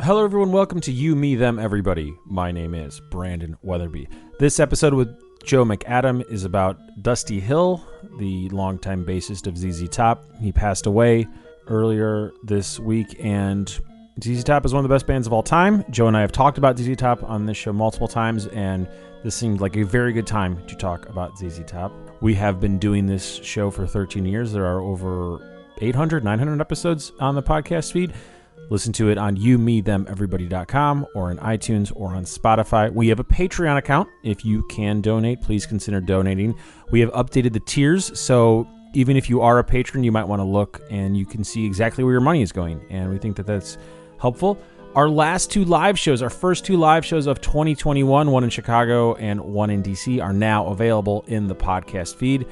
Hello, everyone. Welcome to You, Me, Them, Everybody. My name is Brandon Weatherby. This episode with Joe McAdam is about Dusty Hill, the longtime bassist of ZZ Top. He passed away earlier this week, and ZZ Top is one of the best bands of all time. Joe and I have talked about ZZ Top on this show multiple times, and this seemed like a very good time to talk about ZZ Top. We have been doing this show for 13 years. There are over 800, 900 episodes on the podcast feed. Listen to it on wwwyoumethemeverybodycom or on iTunes or on Spotify. We have a Patreon account. If you can donate, please consider donating. We have updated the tiers, so even if you are a patron, you might want to look and you can see exactly where your money is going, and we think that that's helpful. Our last two live shows, our first two live shows of 2021, one in Chicago and one in DC, are now available in the podcast feed.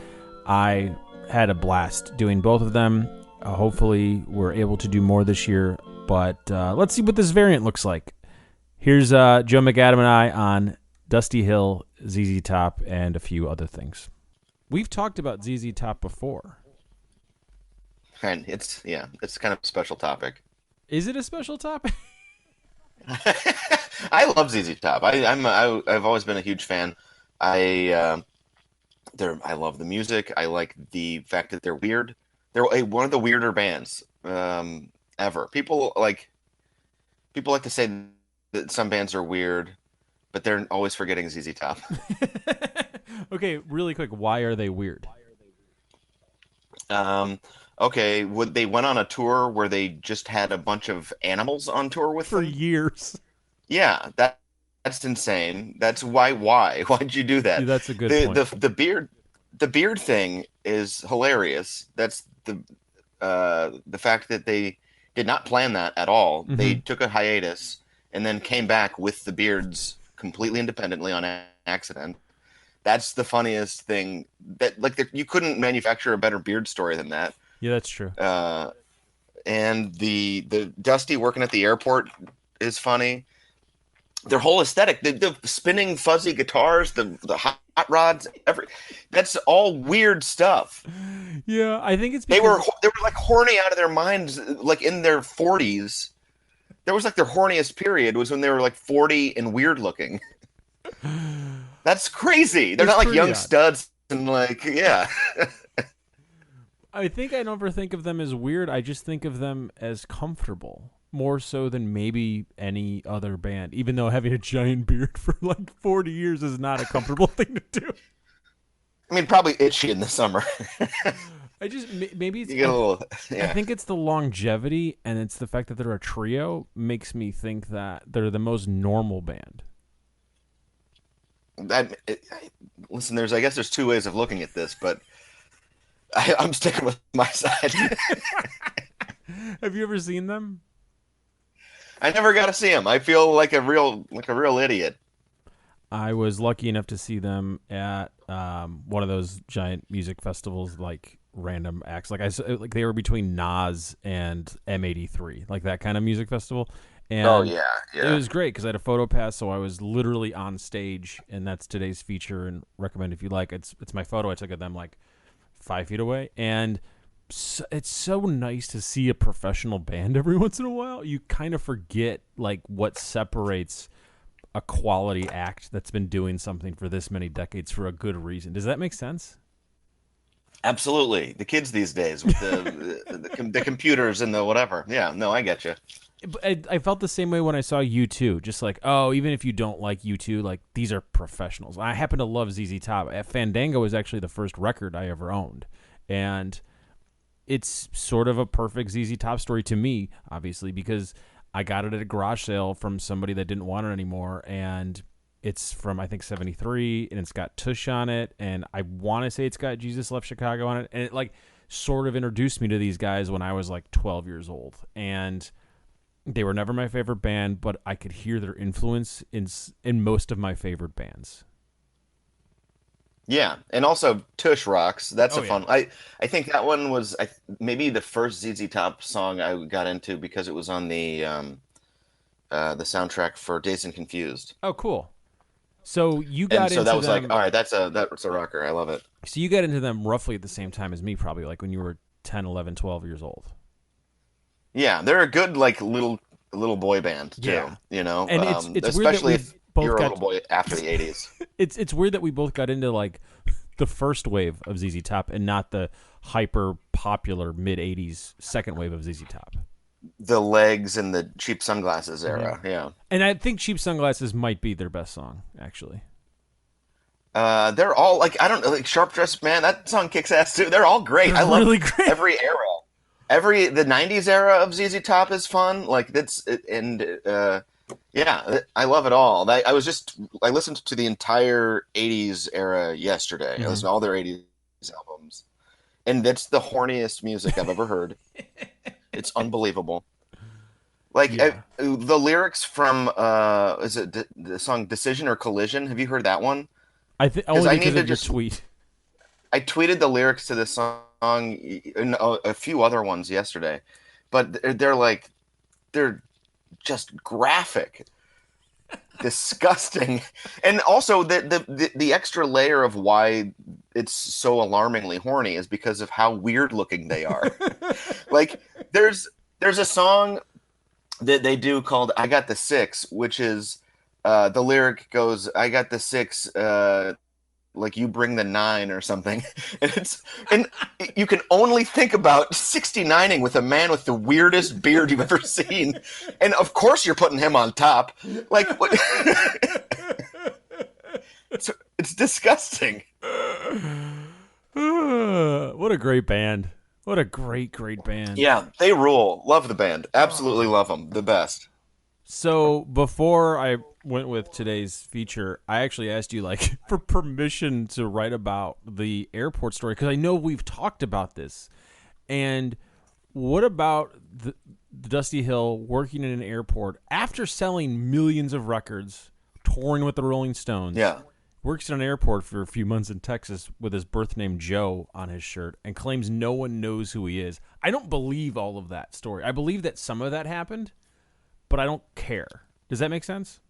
I had a blast doing both of them. Hopefully, we're able to do more this year. But let's see what this variant looks like. Here's Joe McAdam and I on Dusty Hill, ZZ Top, and a few other things. We've talked about ZZ Top before. And it's kind of a special topic. Is it a special topic? I love ZZ Top. I've always been a huge fan. I love the music. I like the fact that they're weird. They're one of the weirder bands ever. People like to say that some bands are weird, but they're always forgetting ZZ Top. Okay, really quick, why are they weird? Okay, they went on a tour where they just had a bunch of animals on tour with For them? years. Yeah, that's insane. That's why'd you do that? That's a good point. The beard thing is hilarious. That's the fact that they did not plan that at all. Mm-hmm. They took a hiatus and then came back with the beards completely independently on accident. That's the funniest thing. You couldn't manufacture a better beard story than that. Yeah, that's true. And the Dusty working at the airport is funny. Their whole aesthetic, the spinning fuzzy guitars, the hot rods, that's all weird stuff. Yeah, I think it's because they were like horny out of their minds, like in their 40s. There was like their horniest period was when they were like 40 and weird looking. That's crazy. They're not like young studs and like, yeah. I think I never think of them as weird. I just think of them as comfortable. More so than maybe any other band, even though having a giant beard for like 40 years is not a comfortable thing to do. I mean, probably itchy in the summer. Maybe it's, you get a little, yeah. I think it's the longevity and it's the fact that they're a trio makes me think that they're the most normal band. Listen, I guess there's two ways of looking at this, but I'm sticking with my side. Have you ever seen them? I never got to see them. I feel like a real idiot. I was lucky enough to see them at one of those giant music festivals, like random acts. Like they were between Nas and M83, like that kind of music festival. And oh yeah. It was great because I had a photo pass, so I was literally on stage, and that's today's feature. And recommend if you like. It's my photo I took of them like 5 feet away, and it's so nice to see a professional band every once in a while. You kind of forget like what separates a quality act that's been doing something for this many decades for a good reason. Does that make sense? Absolutely. The kids these days with the computers and the whatever. Yeah, no, I get you. I felt the same way when I saw U2. Just like, oh, even if you don't like U2, like these are professionals. I happen to love ZZ Top. Fandango was actually the first record I ever owned, and it's sort of a perfect ZZ Top story to me, obviously, because I got it at a garage sale from somebody that didn't want it anymore, and it's from, I think, 73, and it's got Tush on it, and I want to say it's got Jesus Left Chicago on it, and it, like, sort of introduced me to these guys when I was, like, 12 years old, and they were never my favorite band, but I could hear their influence in most of my favorite bands. Yeah, and also Tush rocks. That's fun. I think that one was maybe the first ZZ Top song I got into because it was on the soundtrack for Dazed and Confused. Oh, cool. So you got into so that was them, like, all right, that's a rocker. I love it. So you got into them roughly at the same time as me, probably like when you were 10, 11, 12 years old. Yeah, they're a good like little little boy band too. Yeah. You know, And it's weird that especially we if both you're a got little boy after the '80s. it's weird that we both got into like the first wave of ZZ Top and not the hyper popular mid '80s second wave of ZZ Top. The Legs and the Cheap Sunglasses era. Mm-hmm. Yeah. And I think Cheap Sunglasses might be their best song, actually. They're all like, I don't know, like Sharp Dressed Man. That song kicks ass too. They're all great. They're I love really great. every era. The '90s era of ZZ Top is fun. Like that's and yeah, I love it all. I listened to the entire '80s era yesterday. I listened to all their '80s albums, and that's the horniest music I've ever heard. It's unbelievable. Like the lyrics from is it the song "Decision" or "Collision"? Have you heard that one? Only because of your tweet. I tweeted the lyrics to this song and a few other ones yesterday, but they're just graphic, disgusting, and also the extra layer of why it's so alarmingly horny is because of how weird looking they are. Like there's a song that they do called "I Got the Six," which is the lyric goes, "I got the six, like you bring the 9" or something, and you can only think about 69ing with a man with the weirdest beard you've ever seen, and of course you're putting him on top. Like what? It's disgusting. What a great band! What a great band! Yeah, they rule. Love the band. Absolutely love them. The best. So before I went with today's feature, I actually asked you like for permission to write about the airport story because I know we've talked about this. And what about the Dusty Hill working in an airport after selling millions of records, touring with the Rolling Stones? Yeah. Works in an airport for a few months in Texas with his birth name Joe on his shirt and claims no one knows who he is. I don't believe all of that story. I believe that some of that happened, but I don't care. Does that make sense?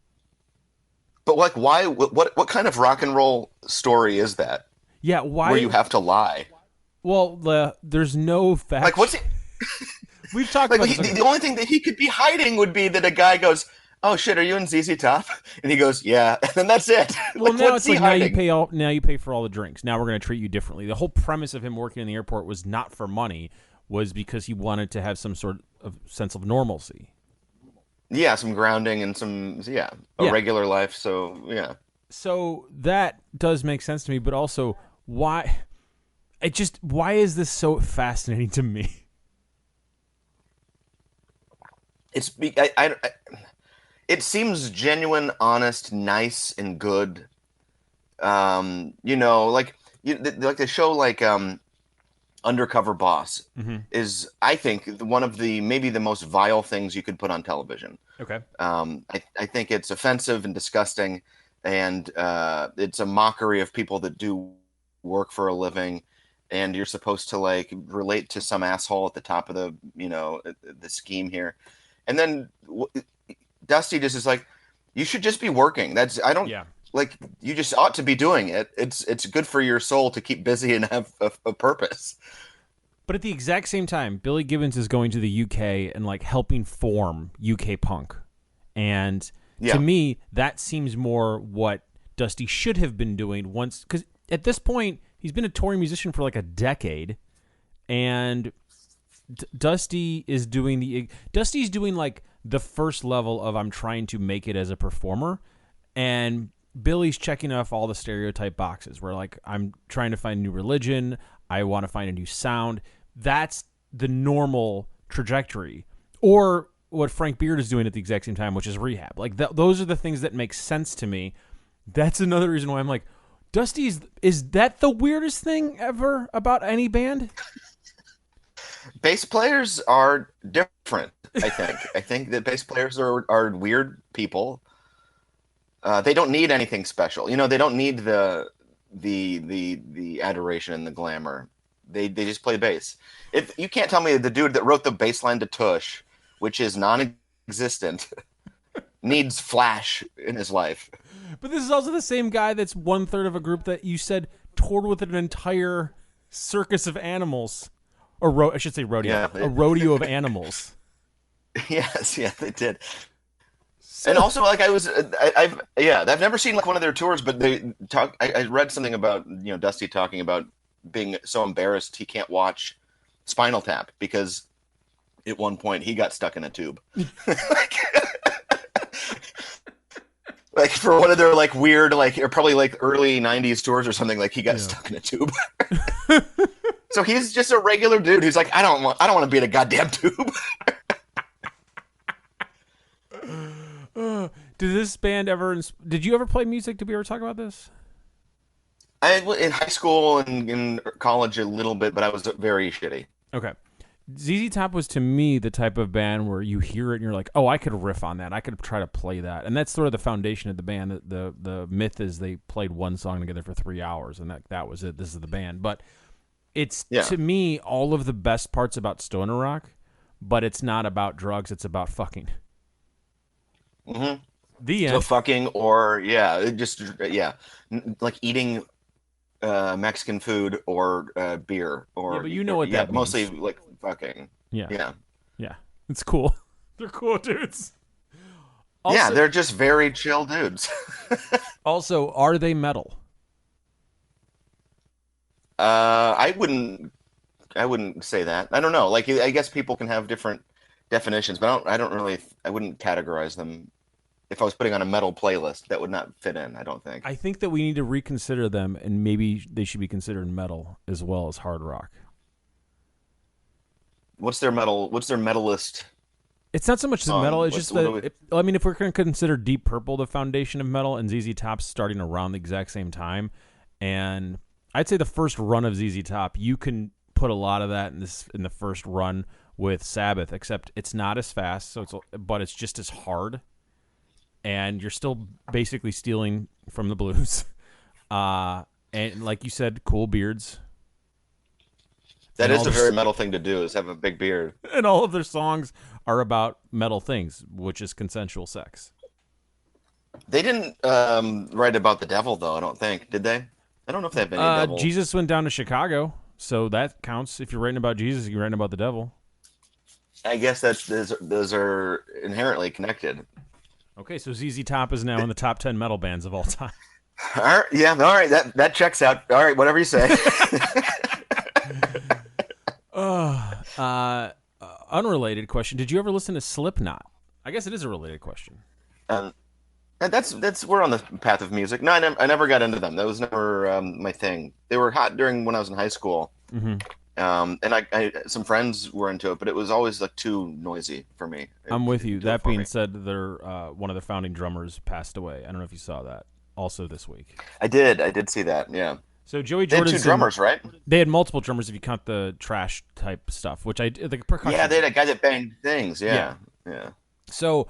But like, why? What kind of rock and roll story is that? Yeah, why? Where you have to lie? Well, there's no fact. Like, what's he? We've talked like, about this. the only thing that he could be hiding would be that a guy goes, "Oh shit, are you in ZZ Top?" And he goes, "Yeah," and then that's it. Well, like, now what's it's he like hiding? now you pay for all the drinks. Now we're going to treat you differently. The whole premise of him working in the airport was not for money, was because he wanted to have some sort of sense of normalcy. Yeah, some grounding and a regular life. So yeah. So that does make sense to me, but also why is this so fascinating to me? It seems genuine, honest, nice, and good. Like the show, like Undercover Boss is, I think, one of the maybe the most vile things you could put on television. Okay. I think it's offensive and disgusting, and it's a mockery of people that do work for a living, and you're supposed to like relate to some asshole at the top of the scheme here, and then Dusty just is like, you should just be working. Like, you just ought to be doing it. It's good for your soul to keep busy and have a purpose. But at the exact same time, Billy Gibbons is going to the UK and like helping form UK punk. And to me, that seems more what Dusty should have been doing once, because at this point, he's been a touring musician for like a decade, and Dusty's doing like the first level of I'm trying to make it as a performer, and Billy's checking off all the stereotype boxes where like I'm trying to find a new religion, I want to find a new sound. That's the normal trajectory. Or what Frank Beard is doing at the exact same time, which is rehab. Like those are the things that make sense to me. That's another reason why I'm like, is that the weirdest thing ever about any band? Bass players are different, I think. I think that bass players are weird people. They don't need anything special. They don't need the adoration and the glamour. They just play bass. If you can't tell me the dude that wrote the bass line to Tush, which is non-existent, needs flash in his life. But this is also the same guy that's 1/3 of a group that you said toured with an entire circus of animals. Or I should say rodeo. Yeah. A rodeo of animals. Yes, yeah, they did. So, And also, like I've never seen like one of their tours, but they talk. I read something about Dusty talking about being so embarrassed he can't watch Spinal Tap because at one point he got stuck in a tube. like, like for one of their like weird like or probably like early '90s tours or something, like he got yeah. stuck in a tube. So he's just a regular dude who's like, I don't want to be in a goddamn tube. Did this band ever? Did you ever play music? Did we ever talk about this? I in high school and in college a little bit, but I was very shitty. Okay. ZZ Top was to me the type of band where you hear it and you're like, oh, I could riff on that. I could try to play that. And that's sort of the foundation of the band. The myth is they played one song together for 3 hours and that was it. This is the band. But it's, to me, all of the best parts about stoner rock, but it's not about drugs. It's about fucking. Mm-hmm. The So end. fucking or like eating Mexican food or beer or Yeah, but you know what that means. mostly like fucking. Yeah. Yeah. Yeah. It's cool. They're cool dudes. Also, Yeah, they're just very chill dudes. also, are they metal? I wouldn't say that. I don't know. Like I guess people can have different definitions, but I wouldn't categorize them. If I was putting on a metal playlist, that would not fit in, I don't think. I think that we need to reconsider them, and maybe they should be considered metal as well as hard rock. What's their metalist It's not so much the song? metal; it's just that. I mean, if we're going to consider Deep Purple the foundation of metal, and ZZ Top's starting around the exact same time, and I'd say the first run of ZZ Top, you can put a lot of that in the first run with Sabbath, except it's not as fast, but it's just as hard, and you're still basically stealing from the blues. And like you said, cool beards. That And is a very metal thing to do, is have a big beard. and all of their songs are about metal things, which is consensual sex. They didn't write about the devil, though, I don't think. Did they? I don't know if they have any devil. Jesus went down to Chicago, so that counts. If you're writing about Jesus, you're writing about the devil. I guess those are inherently connected. Okay, so ZZ Top is now in the top 10 metal bands of all time. All right, yeah, all right, that checks out. All right, whatever you say. Unrelated question. Did you ever listen to Slipknot? I guess it is a related question. um, and that's we're on the path of music. No, I never got into them. That was never my thing. They were hot during when I was in high school. Mm-hmm. And I some friends were into it, but it was always like too noisy for me. I'm with you. That being said, their one of their founding drummers passed away. I don't know if you saw that. Also this week. I did see that. Yeah. So Joey They had Jordan. two drummers, right? They had multiple drummers if you count the trash type stuff, which the percussion. Yeah, they had a guy that banged things. Yeah. So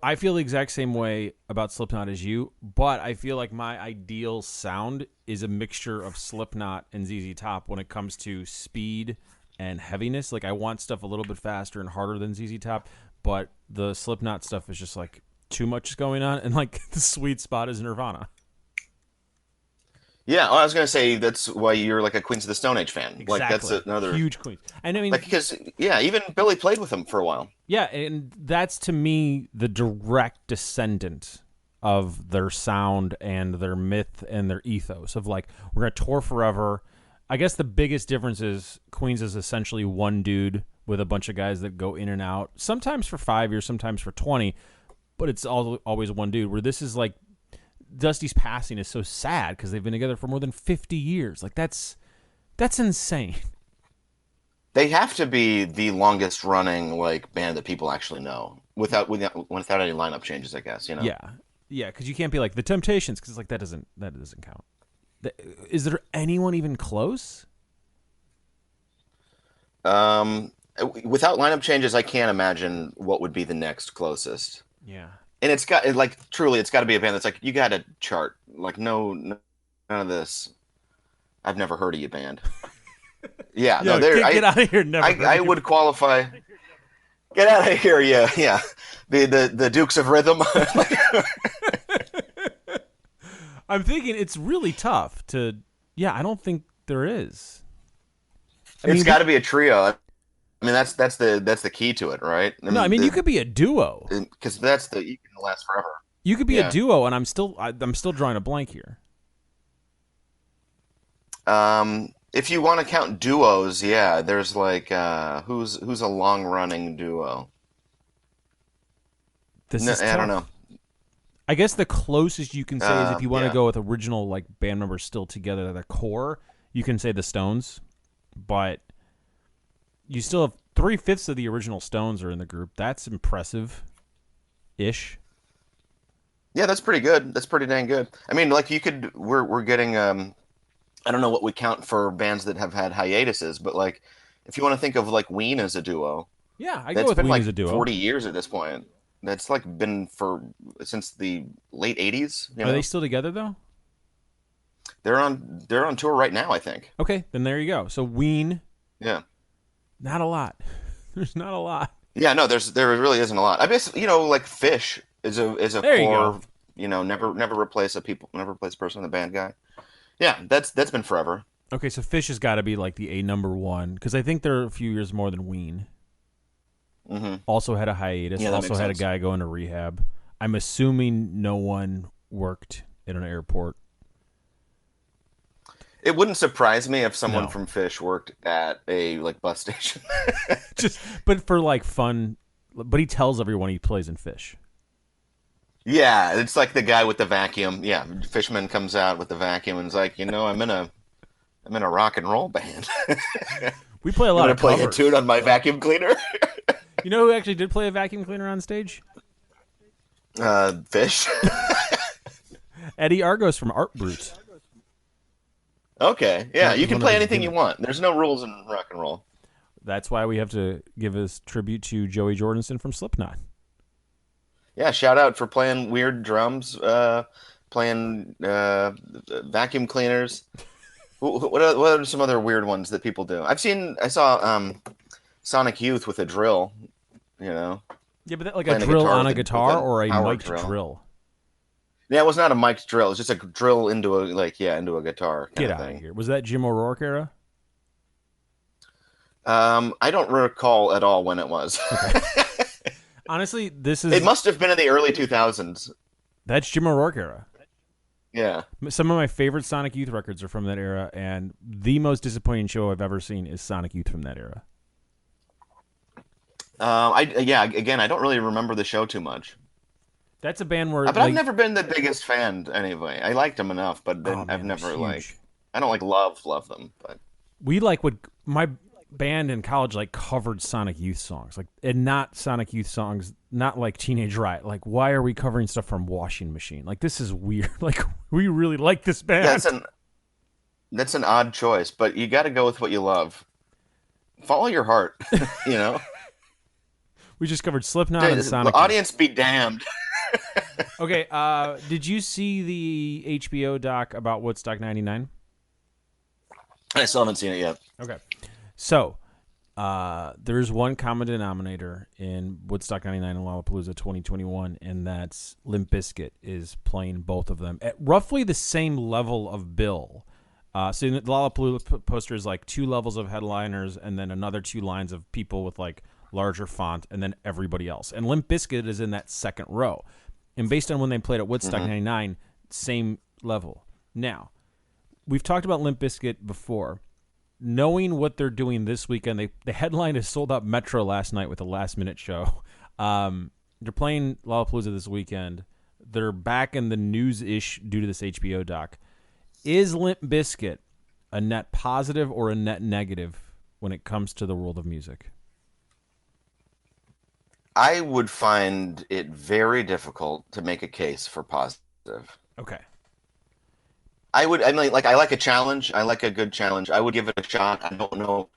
I feel the exact same way about Slipknot as you, but I feel like my ideal sound is a mixture of Slipknot and ZZ Top when it comes to speed and heaviness. Like I want stuff a little bit faster and harder than ZZ Top, but the Slipknot stuff is just like too much going on, and like the sweet spot is Nirvana. Yeah, I was gonna say that's why you're like a Queens of the Stone Age fan. Exactly. Like that's another huge Queen. And I mean, like because even Billy played with him for a while. yeah, and that's to me the direct descendant of their sound and their myth and their ethos of like we're gonna tour forever. I guess the biggest difference is Queens is essentially one dude with a bunch of guys that go in and out, sometimes for 5 years, sometimes for 20, but it's always one dude. Where this is like Dusty's passing is so sad because they've been together for more than 50 years. Like that's insane. They have to be the longest running like band that people actually know without any lineup changes, I guess. Yeah, because you can't be like the Temptations because like that doesn't count. Is there anyone even close? Without lineup changes, I can't imagine what would be the next closest. Yeah. And it's got truly, it's got to be a band that's like you got to chart. Like none of this. I've never heard of you, band. Yeah, no, get out of here. Never. I would qualify. Get out of here, yeah. The Dukes of Rhythm. I'm thinking it's really tough to. Yeah, I don't think there is. It's got to be a trio. I mean, that's the key to it, right? I No, I mean, mean you could be a duo. because you can last forever. You could be a Yeah. duo, and I'm still drawing a blank here. If you want to count duos, yeah, there's like who's a long running duo? This No, is I don't know. tough. I guess the closest you can say is if you want to Yeah. go with original like band members still together at the core, you can say the Stones, but you still have 3/5 of the original Stones are in the group. That's impressive, ish. Yeah, that's pretty good. That's pretty dang good. I mean, like you could we're getting I don't know what we count for bands that have had hiatuses, but like if you want to think of like Ween as a duo, Yeah, I go that's with been Ween like as a duo. 40 years at this point. That's like been for since the late 80s, you Are they know. still together though? They're on tour right now, I think. Okay, then there you go. So Ween, Yeah. not a lot. There's not a lot. Yeah, no, there really isn't a lot. I guess, like Fish is a There you go. core, never replace a person in the band guy. Yeah, that's been forever. Okay, so Fish has got to be like the A number one because I think they're a few years more than Ween. Hmm. Also had a hiatus. Yeah, that Also makes had a sense. guy go into rehab. I'm assuming no one worked in an airport. It wouldn't surprise me if someone No, from Fish worked at a like bus station. just but for like fun. But he tells everyone he plays in Fish. Yeah, it's like the guy with the vacuum. Yeah, Fishman comes out with the vacuum and is like, I'm in a rock and roll band. We play a You lot want of to play a covers. tune on my vacuum cleaner? You know who actually did play a vacuum cleaner on stage? Fish. Eddie Argos from Art Brutes. Okay, yeah, That you was can one of play his anything you gimmicks. want. There's no rules in rock and roll. That's why we have to give a tribute to Joey Jordison from Slipknot. Yeah, shout out for playing weird drums, playing vacuum cleaners. What are some other weird ones that people do? I saw Sonic Youth with a drill, you know, Yeah, but that, like a playing a drill guitar on with a guitar a or a power mic'd drill. drill. Yeah, it was not a mic'd drill. It's just a drill into a guitar kind Get of out of thing. here. Was that Jim O'Rourke era? I don't recall at all when it was. Okay. Honestly, this It is must have been in the early 2000s. that's Jim O'Rourke era. Yeah. Some of my favorite Sonic Youth records are from that era, and the most disappointing show I've ever seen is Sonic Youth from that era. Again, I don't really remember the show too much. That's a band where But I've like, never been the biggest fan anyway. I liked them enough, but oh then I've man, they're never huge. like I don't like love them, but We like would my band in college like covered Sonic Youth songs, like and not Sonic Youth songs, not like Teenage Riot. Like, why are we covering stuff from Washing Machine? Like, this is weird. Like, we really like this band. yeah, that's an odd choice, but you got to go with what you love. Follow your heart, you know. We just covered Slipknot and The Sonic Youth. audience be damned. Okay, did you see the HBO doc about Woodstock '99? I still haven't seen it yet. Okay. So, there's one common denominator in Woodstock 99 and Lollapalooza 2021, and that's Limp Bizkit is playing both of them at roughly the same level of bill. So the Lollapalooza poster is like 2 levels of headliners and then another 2 lines of people with like larger font and then everybody else. And Limp Bizkit is in that second row. And based on when they played at Woodstock 99, same level. Now, we've talked about Limp Bizkit before. Knowing what they're doing this weekend, the headline is sold out Metro last night with a last-minute show. They're playing Lollapalooza this weekend. They're back in the news-ish due to this HBO doc. Is Limp Bizkit a net positive or a net negative when it comes to the world of music? I would find it very difficult to make a case for positive. Okay. I mean, like I like a challenge. I like a good challenge. I would give it a shot. I don't know.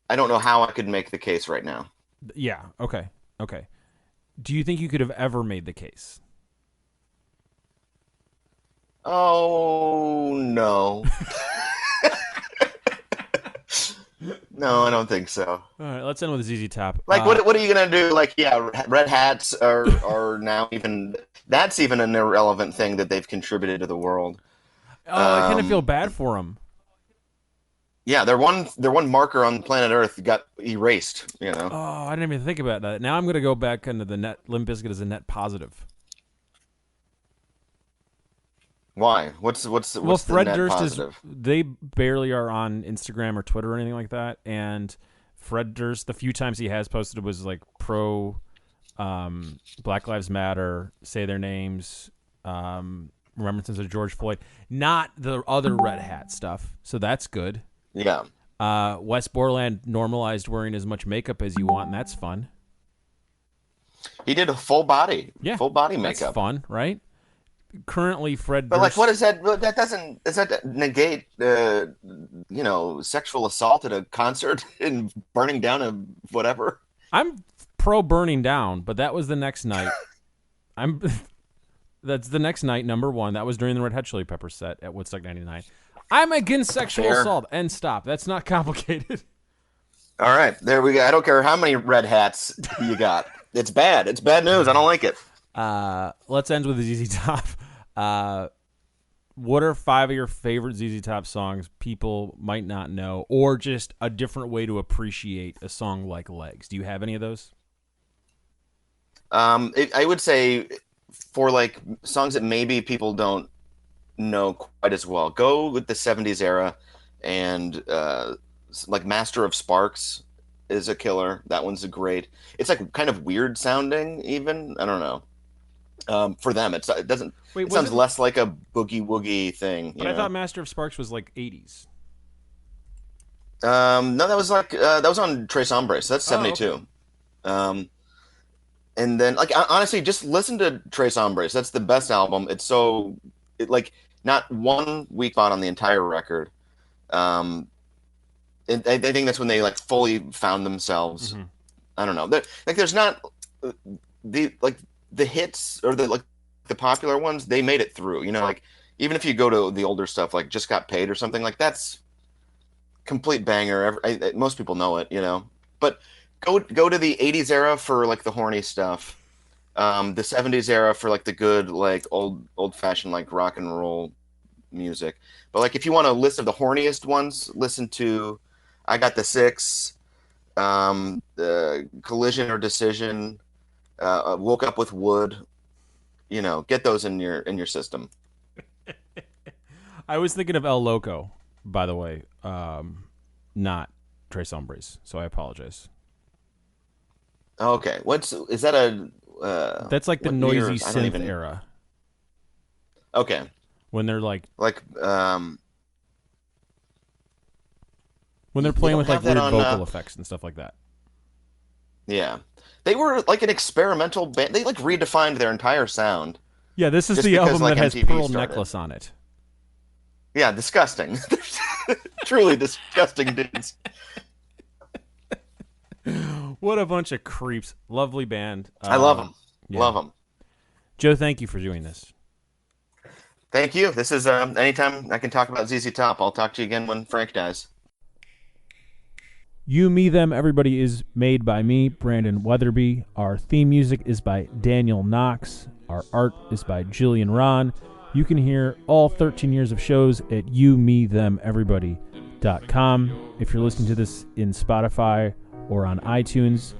I don't know how I could make the case right now. Yeah, okay. Okay. Do you think you could have ever made the case? Oh no. No, I don't think so. All right, let's end with ZZ Top. Like, what are you gonna do? Like, yeah, red hats are now even that's even an irrelevant thing that they've contributed to the world. I kind of feel bad for them. Yeah, their one marker on planet Earth got erased. You know Oh, I didn't even think about that. Now I'm going to go back into the net. Limp Bizkit is a net positive. why? Well, What's the Fred net Durst is. positive? They barely are on Instagram or Twitter or anything like that. And Fred Durst, the few times he has posted was like pro Black Lives Matter, say their names, remembrances of George Floyd, not the other Red Hat stuff. So that's good. Yeah, West Borland normalized wearing as much makeup as you want, and that's fun. he did a full body That's makeup. fun, right? Currently, Fred But like, what Durst. is that? That does that negate, sexual assault at a concert and burning down a whatever? I'm pro burning down, but that was the next night. I'm. That's the next night, number one. That was during the Red Hot Chili Peppers set at Woodstock '99. I'm against sexual Fair. assault. End stop. That's not complicated. All right, there we go. I don't care how many red hats you got. It's bad. It's bad news. I don't like it. Let's end with ZZ Top. What are 5 of your favorite ZZ Top songs people might not know, or just a different way to appreciate a song like Legs? Do you have any of those? I would say for like songs that maybe people don't know quite as well, go with the '70s era, and like Master of Sparks is a killer. That one's a great. It's like kind of weird sounding, even. I don't know. For them, it doesn't. Wait, It was sounds it? less like a boogie woogie thing, But I thought Master of Sparks was like 80s. No, that was like that was on Tres Hombres. So that's Oh, okay. '72. Um, and then like honestly, just listen to Tres Hombres. That's the best album. Like not one weak spot on the entire record. Um, and I think that's when they like fully found themselves. Mm-hmm. I don't know. Like there's not uh, the hits or the popular ones. They made it through. Like even if you go to the older stuff, like Just Got Paid or something, like that's complete banger. Most people know it. But go to the '80s era for like the horny stuff. The '70s era for like the good like old fashioned like rock and roll music. But like if you want a list of the horniest ones, listen to I Got the Six, Collision or Decision, Woke Up with Wood. Get those in your system. I was thinking of El Loco, by the way, not Tres Hombres, so I apologize. Okay, is that a That's like the what noisy years? I don't synth even. era Okay, when they're like like when they're they playing don't with like have that weird on. vocal effects and stuff like that. Yeah, they were like an experimental band. They like redefined their entire sound Yeah, this is just the because album like that has MTV Pearl started. Necklace on it. Yeah, disgusting. Truly disgusting dudes. What a bunch of creeps. Lovely band. I love them. Yeah. Love them. Joe, thank you for doing this. Thank you. This is anytime I can talk about ZZ Top. I'll talk to you again when Frank dies. You, Me, Them, Everybody is made by me, Brandon Weatherby. Our theme music is by Daniel Knox. Our art is by Jillian Ron. You can hear all 13 years of shows at youmethemeverybodycomp7829. If you're listening to this in Spotify or on iTunes,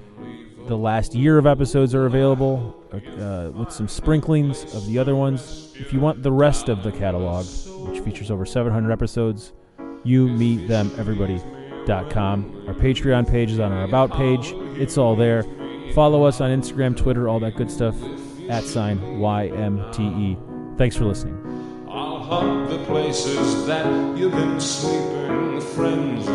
the last year of episodes are available with some sprinklings of the other ones. If you want the rest of the catalog, which features over 700 episodes, you, me, them, everybody.com. Our Patreon page is on our About page. It's all there. Follow us on Instagram, Twitter, all that good stuff. @YMTE. Thanks for listening. I'll hunt the places that you've been sleeping, friends